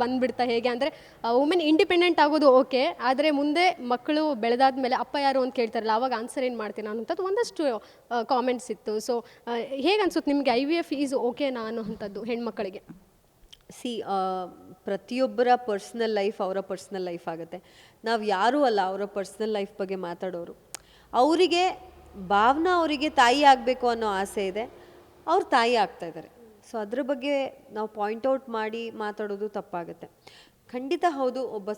ಬಂದುಬಿಡ್ತಾ ಹೇಗೆ ಅಂದರೆ women independent ಆಗೋದು ಓಕೆ, ಆದರೆ ಮುಂದೆ ಮಕ್ಕಳು ಬೆಳೆದಾದ್ಮೇಲೆ ಅಪ್ಪ ಯಾರು ಅಂತ ಕೇಳ್ತಾರಲ್ಲ, ಆವಾಗ ಆನ್ಸರ್ ಏನು ಮಾಡ್ತೀನಿ ಅನ್ನೋಂಥದ್ದು ಒಂದಷ್ಟು ಕಾಮೆಂಟ್ಸ್ ಇತ್ತು. ಸೊ ಹೇಗೆ ಅನ್ಸುತ್ತೆ ನಿಮಗೆ IVF ಈಸ್ ಓಕೆನಾ ಅನ್ನೋವಂಥದ್ದು ಹೆಣ್ಮಕ್ಕಳಿಗೆ? ಪ್ರತಿಯೊಬ್ಬರ ಪರ್ಸ್ನಲ್ ಲೈಫ್ ಅವರ ಪರ್ಸ್ನಲ್ ಲೈಫ್ ಆಗುತ್ತೆ. ನಾವು ಯಾರೂ ಅಲ್ಲ ಅವರ ಪರ್ಸ್ನಲ್ ಲೈಫ್ ಬಗ್ಗೆ ಮಾತಾಡೋರು. ಅವರಿಗೆ ಭಾವನಾ ಅವರಿಗೆ ತಾಯಿ ಆಗಬೇಕು ಅನ್ನೋ ಆಸೆ ಇದೆ, ಅವ್ರು ತಾಯಿ ಆಗ್ತಾಯಿದ್ದಾರೆ. ಸೊ ಅದ್ರ ಬಗ್ಗೆ ನಾವು ಪಾಯಿಂಟ್ಔಟ್ ಮಾಡಿ ಮಾತಾಡೋದು ತಪ್ಪಾಗುತ್ತೆ. ಖಂಡಿತ ಹೌದು, ಒಬ್ಬ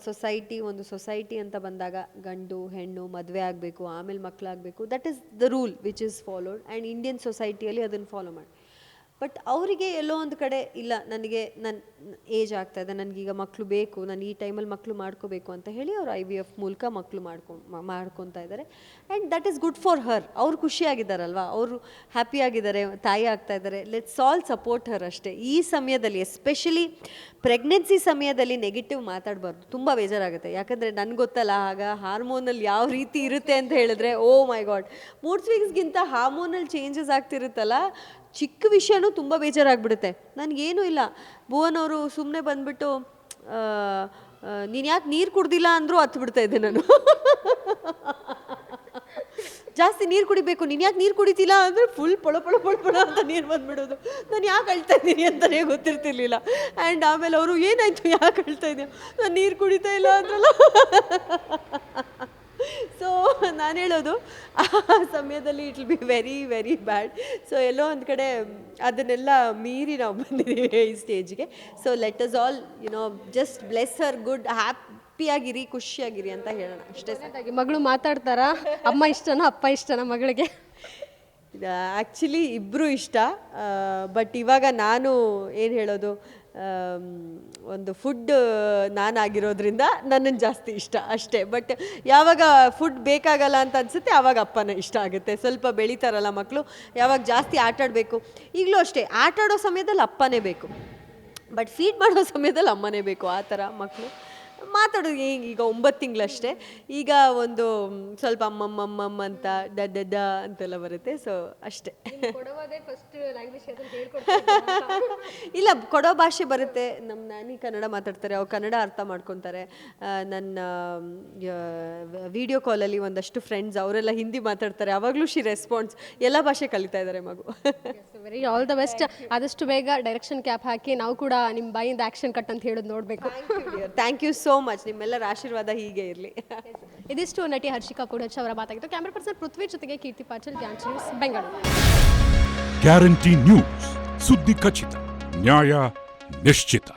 ಒಂದು ಸೊಸೈಟಿ ಅಂತ ಬಂದಾಗ ಗಂಡು ಹೆಣ್ಣು ಮದುವೆ ಆಗಬೇಕು, ಆಮೇಲೆ ಮಕ್ಕಳಾಗಬೇಕು, that is the rule which is followed. And Indian ಸೊಸೈಟಿಯಲ್ಲಿ ಅದನ್ನು ಫಾಲೋ ಮಾಡಿ. ಬಟ್ ಅವರಿಗೆ ಎಲ್ಲೋ ಒಂದು ಕಡೆ ಇಲ್ಲ, ನನಗೆ ನನ್ನ ಏಜ್ ಆಗ್ತಾಯಿದೆ, ನನಗೀಗ ಮಕ್ಕಳು ಬೇಕು, ನಾನು ಈ ಟೈಮಲ್ಲಿ ಮಕ್ಕಳು ಮಾಡ್ಕೋಬೇಕು ಅಂತ ಹೇಳಿ ಅವರು IVF ಮೂಲಕ ಮಕ್ಕಳು ಮಾಡ್ಕೊತಾ ಇದ್ದಾರೆ. And that is good for her. ಅವ್ರು ಖುಷಿಯಾಗಿದ್ದಾರಲ್ವ, ಅವರು ಹ್ಯಾಪಿಯಾಗಿದ್ದಾರೆ, ತಾಯಿ ಆಗ್ತಾಯಿದ್ದಾರೆ. ಲೆಟ್ಸ್ ಆಲ್ ಸಪೋರ್ಟ್ ಹರ್ ಅಷ್ಟೇ. ಈ ಸಮಯದಲ್ಲಿ ಎಸ್ಪೆಷಲಿ ಪ್ರೆಗ್ನೆನ್ಸಿ ಸಮಯದಲ್ಲಿ ನೆಗೆಟಿವ್ ಮಾತಾಡಬಾರ್ದು. ತುಂಬ ಬೇಜಾರಾಗುತ್ತೆ. ಯಾಕಂದರೆ ನನಗೆ ಗೊತ್ತಲ್ಲ, ಆಗ ಹಾರ್ಮೋನಲ್ಲಿ ಯಾವ ರೀತಿ ಇರುತ್ತೆ ಅಂತ ಹೇಳಿದ್ರೆ, ಓ ಮೈ ಗಾಡ್, ಮೂಡ್ ಸ್ವಿಂಗ್ಸ್ಗಿಂತ ಹಾರ್ಮೋನಲ್ ಚೇಂಜಸ್ ಆಗ್ತಿರುತ್ತಲ್ಲ, ಚಿಕ್ಕ ವಿಷಯನೂ ತುಂಬ ಬೇಜಾರಾಗ್ಬಿಡುತ್ತೆ. ನನಗೇನೂ ಇಲ್ಲ, ಭುವನ್ ಅವರು ಸುಮ್ಮನೆ ಬಂದುಬಿಟ್ಟು ನೀನು ಯಾಕೆ ನೀರು ಕುಡ್ದಿಲ್ಲ ಅಂದರೂ ಹತ್ತು ಬಿಡ್ತಾಯಿದ್ದೆ ನಾನು. ಜಾಸ್ತಿ ನೀರು ಕುಡಿಬೇಕು, ನೀನು ಯಾಕೆ ನೀರು ಕುಡಿತಿಲ್ಲ ಅಂದರೆ ಫುಲ್ ಪೊಳ ಅಂತ ನೀರು ಬಂದುಬಿಡೋದು. ನಾನು ಯಾಕೆ ಅಳ್ತಾ ಇದ್ದೀನಿ ಅಂತಲೇ ಗೊತ್ತಿರ್ತಿರ್ಲಿಲ್ಲ. ಆ್ಯಂಡ್ ಆಮೇಲೆ ಅವರು ಏನಾಯಿತು, ಯಾಕೆ ಅಳ್ತಾ ಇದೆಯಾ, ನಾನು ನೀರು ಕುಡಿತಾ ಇಲ್ಲ ಅಂದ್ರಲ್ಲ. ಸೊ ನಾನು ಹೇಳೋದು, ಆ ಸಮಯದಲ್ಲಿ it will be very very bad. So ಎಲ್ಲೋ ಒಂದು ಕಡೆ ಅದನ್ನೆಲ್ಲ ಮೀರಿ ನಾವು ಬಂದಿದ್ದೀವಿ ಈ ಸ್ಟೇಜ್ಗೆ. So let us all just bless her, good, ಹ್ಯಾಪಿಯಾಗಿರಿ, ಖುಷಿಯಾಗಿರಿ ಅಂತ ಹೇಳೋಣ ಅಷ್ಟೇ. ಮಗಳು ಮಾತಾಡ್ತಾರಾ, ಅಮ್ಮ ಇಷ್ಟನಾ ಅಪ್ಪ ಇಷ್ಟನಾ ಮಗಳಿಗೆ? ಆ್ಯಕ್ಚುಲಿ ಇಬ್ಬರು ಇಷ್ಟ. ಬಟ್ ಇವಾಗ ನಾನು ಏನು ಹೇಳೋದು, ಒಂದು ಫುಡ್ ನಾನಾಗಿರೋದ್ರಿಂದ ನನ್ನನ್ನು ಜಾಸ್ತಿ ಇಷ್ಟ ಅಷ್ಟೇ. ಬಟ್ ಯಾವಾಗ ಫುಡ್ ಬೇಕಾಗಲ್ಲ ಅಂತ ಅನಿಸುತ್ತೆ ಆವಾಗ ಅಪ್ಪನ ಇಷ್ಟ ಆಗುತ್ತೆ. ಸ್ವಲ್ಪ ಬೆಳೀತಾರಲ್ಲ ಮಕ್ಕಳು, ಯಾವಾಗ ಜಾಸ್ತಿ ಆಟಾಡಬೇಕು, ಈಗಲೂ ಅಷ್ಟೇ ಆಟಾಡೋ ಸಮಯದಲ್ಲಿ ಅಪ್ಪನೇ ಬೇಕು, ಬಟ್ ಫೀಡ್ ಮಾಡೋ ಸಮಯದಲ್ಲಿ ಅಮ್ಮನೇ ಬೇಕು. ಆ ಥರ ಮಕ್ಕಳು ಮಾತಾಡೋದು ಈಗ 9 ತಿಂಗಳಷ್ಟೇ. ಈಗ ಒಂದು ಸ್ವಲ್ಪ ಅಮ್ಮಮ್ಮ ಅಂತ ಡ ಅಂತೆಲ್ಲ ಬರುತ್ತೆ. ಸೊ ಅಷ್ಟೇ. ಇಲ್ಲ, ಕೊಡೋ ಭಾಷೆ ಬರುತ್ತೆ. ನಮ್ಮ ನಾನಿ ಕನ್ನಡ ಮಾತಾಡ್ತಾರೆ, ಅವ್ರು ಕನ್ನಡ ಅರ್ಥ ಮಾಡ್ಕೊತಾರೆ. ನನ್ನ ವಿಡಿಯೋ ಕಾಲಲ್ಲಿ ಒಂದಷ್ಟು ಫ್ರೆಂಡ್ಸ್ ಅವರೆಲ್ಲ ಹಿಂದಿ ಮಾತಾಡ್ತಾರೆ, ಅವಾಗಲೂ ರೆಸ್ಪಾನ್ಸ್. ಎಲ್ಲ ಭಾಷೆ ಕಲಿತಾ ಇದ್ದಾರೆ ಮಗು. Very all the best. ಆದಷ್ಟು ಬೇಗ ಡೈರೆಕ್ಷನ್ ಕ್ಯಾಪ್ ಹಾಕಿ ನಾವು ಕೂಡ ನಿಮ್ಮ ಬಾಯಿಂದ ಆ್ಯಕ್ಷನ್ ಕಟ್ ಅಂತ ಹೇಳೋದು ನೋಡಬೇಕು. Thank you so much. ನಿಮ್ಮೆಲ್ಲರ ಆಶೀರ್ವಾದ ಹೀಗೆ ಇರಲಿ. ಇದಿಷ್ಟು ನಟಿ ಹರ್ಷಿಕಾ ಪೂಡಚ್ ಅವರ ಮಾತಾಗಿತ್ತು. ಕ್ಯಾಮ್ರಾ ಪರ್ಸನ್ ಪೃಥ್ವಿ ಜೊತೆಗೆ Keerthi Patil, dance news, Bengaluru. Guarantee news, ಸುದ್ದಿ ಖಚಿತ, ನ್ಯಾಯ ನಿಶ್ಚಿತ.